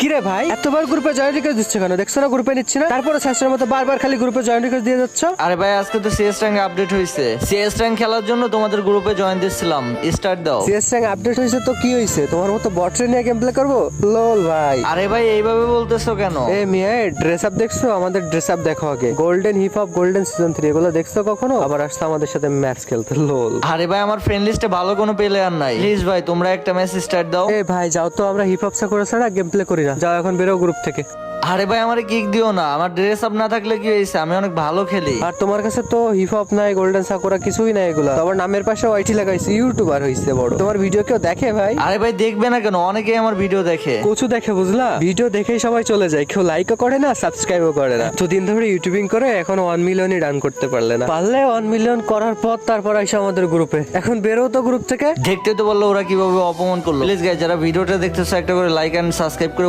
কিরে ভাই এতবার গ্রুপে জয়েন রিকোয়েস্ট দিচ্ছ কেন? দেখছো না গ্রুপে নিচ্ছি না, তারপরে শাস্ত্রের মতো বারবার খালি গ্রুপে জয়েন রিকোয়েস্ট দিয়ে যাচ্ছ। আরে ভাই আজকে তো সিএস র্যাঙ্ক আপডেট হয়েছে, সিএস র্যাঙ্ক খেলার জন্য তোমাদের গ্রুপে জয়েন দিচ্ছিলাম, স্টার্ট দাও। সিএস র্যাঙ্ক আপডেট হয়েছে তো কি হয়েছে? তোমার মতো বটরে নিয়ে গেম প্লে করবো? লোল ভাই। আরে ভাই এইভাবে বলতেছো কেন? এ মিয়া ড্রেস আপ দেখছো? আমাদের ড্রেস আপ দেখো আগে। Golden hip hop, golden season 3 এগুলো দেখছো কখনো? আবার আসতো আমাদের সাথে ম্যাচ খেলতে। লোল। আরে ভাই আমার ফ্রেন্ড লিস্টে ভালো কোনো প্লেয়ার নাই, প্লিজ ভাই তোমরা একটা ম্যাচ স্টার্ট দাও। এ ভাই যাও তো, আমরা হিপ হপ সাকুরা ছাড়া গেম প্লে করি না। যাও এখন বেরো গ্রুপ থেকে। আরে ভাই আমারে কিক দিও না, আমার ড্রেস আপ না থাকলে কি হয়েছে, আমি অনেক ভালো খেলি। আর তোমার কাছে তো হিপ হপ নাই, গোল্ডেন সাকুরা কিছুই নাই এগুলো। তোমার নামের পাশে ওয়াইটি লাগাইছে, ইউটিউবার হইছে বড়। তোমার ভিডিও কেউ দেখে ভাই? আরে ভাই দেখবে না কেন, অনেকেই আমার ভিডিও দেখে। কচু দেখে বুঝলা, ভিডিও দেখেই সবাই চলে যায়, কেউ লাইকও করে না, সাবস্ক্রাইবও করে না। এতদিন ধরে ইউটিউবিং করে এখন 1 মিলিয়নই রান করতে পারলে না। পারলে 1 মিলিয়ন করার পর তারপর আইসা আমাদের গ্রুপে। এখন বেরো তো গ্রুপ থেকে। দেখতে তো বললো ওরা কিভাবে অপমান করলো। প্লিজ গাইজ যারা ভিডিওটা দেখতেছো একটা করে লাইক এন্ড সাবস্ক্রাইব করে